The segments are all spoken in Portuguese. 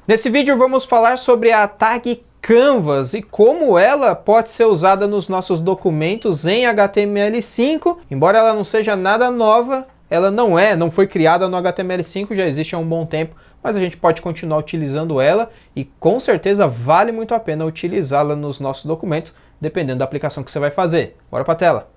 Nesse vídeo vamos falar sobre a tag Canvas e como ela pode ser usada nos nossos documentos em HTML5. Embora ela não seja nada nova, ela não foi criada no HTML5, já existe há um bom tempo, mas a gente pode continuar utilizando ela e com certeza vale muito a pena utilizá-la nos nossos documentos, dependendo da aplicação que você vai fazer. Bora para a tela.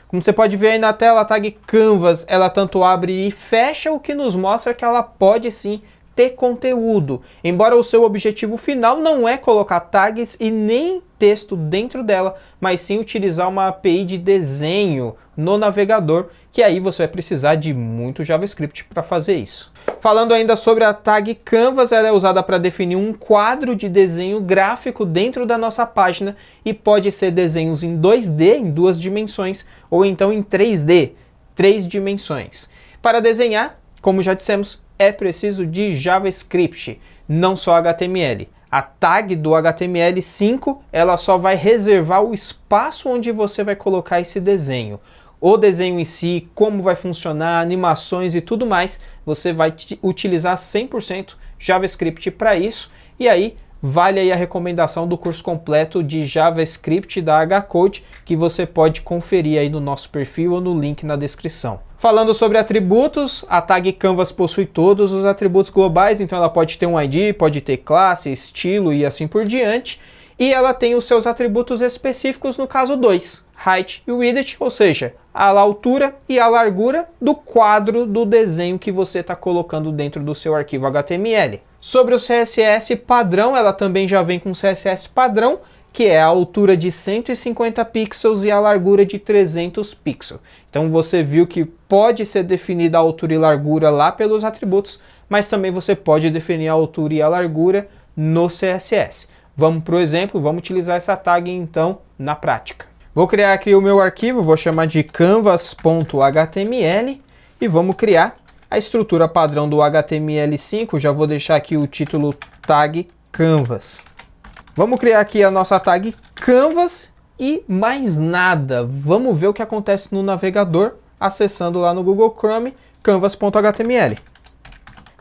Como você pode ver aí na tela, a tag Canvas, ela tanto abre e fecha, o que nos mostra que ela pode sim ter conteúdo, embora o seu objetivo final não é colocar tags e nem texto dentro dela, mas sim utilizar uma API de desenho no navegador, que aí você vai precisar de muito JavaScript para fazer isso. Falando ainda sobre a tag Canvas, ela é usada para definir um quadro de desenho gráfico dentro da nossa página e pode ser desenhos em 2D, em 2 dimensões, ou então em 3D, 3 dimensões. Para desenhar, como já dissemos, é preciso de JavaScript, não só HTML. A tag do HTML5, ela só vai reservar o espaço onde você vai colocar esse desenho. O desenho em si, como vai funcionar, animações e tudo mais, você vai utilizar 100% JavaScript para isso. E aí, vale aí a recomendação do curso completo de JavaScript da HCode, que você pode conferir aí no nosso perfil ou no link na descrição. Falando sobre atributos, a tag Canvas possui todos os atributos globais, então ela pode ter um ID, pode ter classe, estilo e assim por diante. E ela tem os seus atributos específicos no caso 2, height e width, ou seja, a altura e a largura do quadro do desenho que você está colocando dentro do seu arquivo HTML. Sobre o CSS padrão, ela também já vem com CSS padrão, que é a altura de 150 pixels e a largura de 300 pixels. Então você viu que pode ser definida a altura e largura lá pelos atributos, mas também você pode definir a altura e a largura no CSS. Vamos para o exemplo, vamos utilizar essa tag então na prática. Vou criar aqui o meu arquivo, vou chamar de canvas.html e vamos criar a estrutura padrão do HTML5, já vou deixar aqui o título tag Canvas. Vamos criar aqui a nossa tag Canvas e mais nada. Vamos ver o que acontece no navegador, acessando lá no Google Chrome, canvas.html.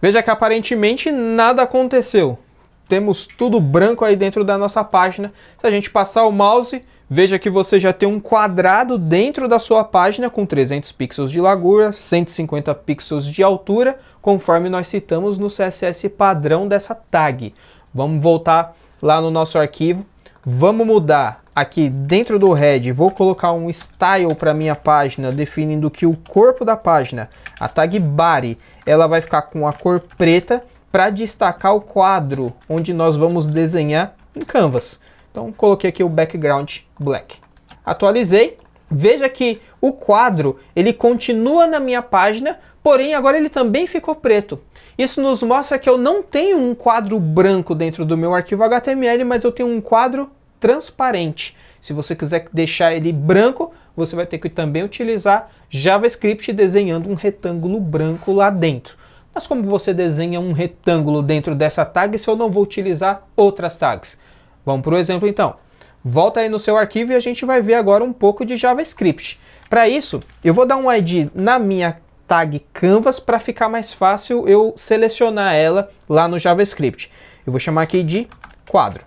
Veja que aparentemente nada aconteceu. Temos tudo branco aí dentro da nossa página. Se a gente passar o mouse, veja que você já tem um quadrado dentro da sua página com 300 pixels de largura, 150 pixels de altura, conforme nós citamos no CSS padrão dessa tag. Vamos voltar lá no nosso arquivo. Vamos mudar aqui dentro do head, vou colocar um style para minha página, definindo que o corpo da página, a tag body, ela vai ficar com a cor preta, para destacar o quadro onde nós vamos desenhar em Canvas. Então coloquei aqui o background black. Atualizei. Veja que o quadro ele continua na minha página, porém agora ele também ficou preto. Isso nos mostra que eu não tenho um quadro branco dentro do meu arquivo HTML, mas eu tenho um quadro transparente. Se você quiser deixar ele branco, você vai ter que também utilizar JavaScript desenhando um retângulo branco lá dentro. Mas como você desenha um retângulo dentro dessa tag se eu não vou utilizar outras tags? Vamos para o exemplo então. Volta aí no seu arquivo e a gente vai ver agora um pouco de JavaScript. Para isso, eu vou dar um ID na minha tag Canvas para ficar mais fácil eu selecionar ela lá no JavaScript. Eu vou chamar aqui de quadro.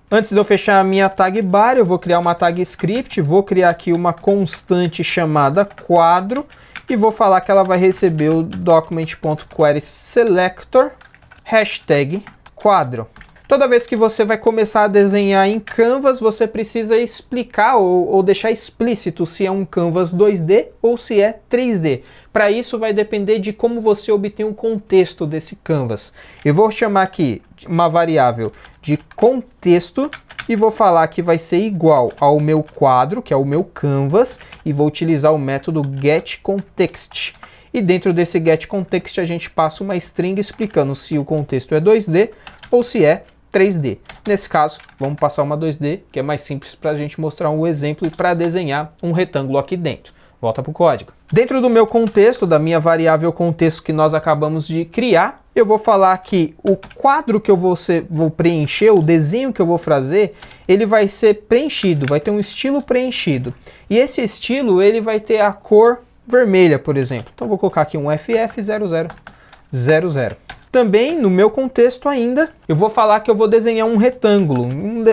Antes de eu fechar a minha tag bar, eu vou criar uma tag script, vou criar aqui uma constante chamada quadro, e vou falar que ela vai receber o document.querySelector hashtag quadro. Toda vez que você vai começar a desenhar em Canvas, você precisa explicar ou deixar explícito se é um Canvas 2D ou se é 3D. Para isso vai depender de como você obtém o contexto desse Canvas. Eu vou chamar aqui uma variável de contexto e vou falar que vai ser igual ao meu quadro, que é o meu Canvas, e vou utilizar o método getContext. E dentro desse getContext a gente passa uma string explicando se o contexto é 2D ou se é 3D. Nesse caso, vamos passar uma 2D, que é mais simples para a gente mostrar um exemplo para desenhar um retângulo aqui dentro. Volta para o código. Dentro do meu contexto, da minha variável contexto que nós acabamos de criar, eu vou falar que o quadro que eu vou preencher, o desenho que eu vou fazer, ele vai ser preenchido, vai ter um estilo preenchido. E esse estilo, ele vai ter a cor vermelha, por exemplo. Então, vou colocar aqui um FF0000. Também, no meu contexto ainda, eu vou falar que eu vou desenhar um retângulo,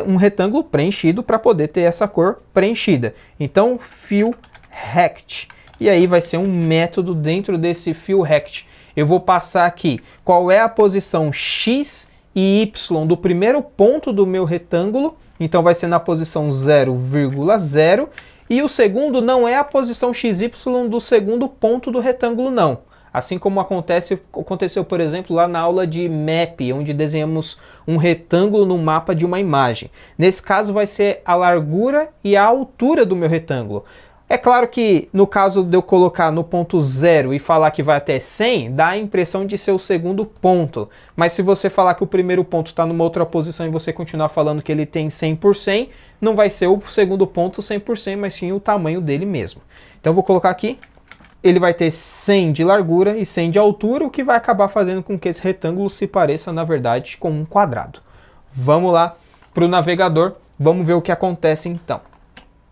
um retângulo preenchido para poder ter essa cor preenchida. Então, fill rect. E aí vai ser um método dentro desse fill rect. Eu vou passar aqui qual é a posição x e y do primeiro ponto do meu retângulo. Então, vai ser na posição 0,0. E o segundo não é a posição XY do segundo ponto do retângulo, não. Assim como aconteceu, por exemplo, lá na aula de map, onde desenhamos um retângulo no mapa de uma imagem. Nesse caso vai ser a largura e a altura do meu retângulo. É claro que no caso de eu colocar no ponto 0 e falar que vai até 100, dá a impressão de ser o segundo ponto. Mas se você falar que o primeiro ponto está numa outra posição e você continuar falando que ele tem 100%, não vai ser o segundo ponto 100%, mas sim o tamanho dele mesmo. Então eu vou colocar aqui. Ele vai ter 100 de largura e 100 de altura, o que vai acabar fazendo com que esse retângulo se pareça, na verdade, com um quadrado. Vamos lá para o navegador, vamos ver o que acontece então.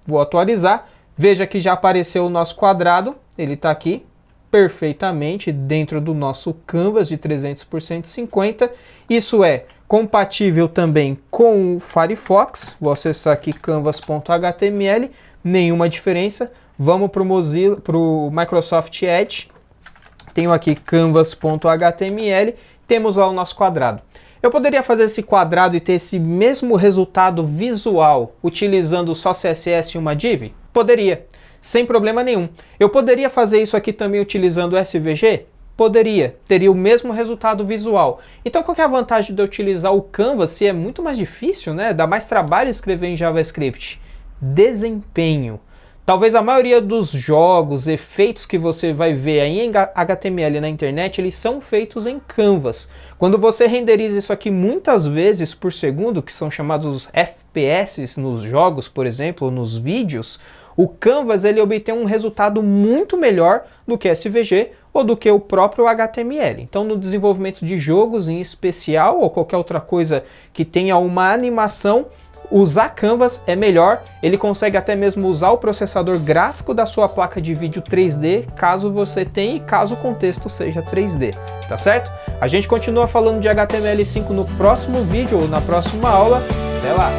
Vou atualizar, veja que já apareceu o nosso quadrado, ele está aqui perfeitamente dentro do nosso Canvas de 300 por 150. Isso é compatível também com o Firefox, vou acessar aqui canvas.html, nenhuma diferença. Vamos para o Microsoft Edge, tenho aqui canvas.html, temos lá o nosso quadrado. Eu poderia fazer esse quadrado e ter esse mesmo resultado visual utilizando só CSS e uma div? Poderia, sem problema nenhum. Eu poderia fazer isso aqui também utilizando SVG? Poderia, teria o mesmo resultado visual. Então qual que é a vantagem de eu utilizar o Canvas se é muito mais difícil, né? Dá mais trabalho escrever em JavaScript? Desempenho. Talvez a maioria dos jogos, efeitos que você vai ver aí em HTML na internet, eles são feitos em Canvas. Quando você renderiza isso aqui muitas vezes por segundo, que são chamados FPS nos jogos, por exemplo, nos vídeos, o Canvas ele obtém um resultado muito melhor do que SVG ou do que o próprio HTML. Então, no desenvolvimento de jogos em especial ou qualquer outra coisa que tenha uma animação, usar Canvas é melhor, ele consegue até mesmo usar o processador gráfico da sua placa de vídeo 3D, caso você tenha e caso o contexto seja 3D, tá certo? A gente continua falando de HTML5 no próximo vídeo ou na próxima aula, até lá!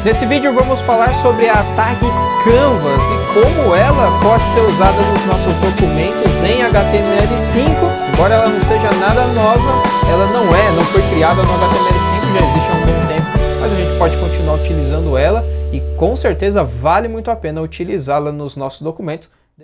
Nesse vídeo vamos falar sobre a tag Canvas e como ela pode ser usada nos nossos documentos em HTML5, embora ela não seja nada nova, ela não foi criada no HTML5, já existe há um bom tempo, mas a gente pode continuar utilizando ela e com certeza vale muito a pena utilizá-la nos nossos documentos.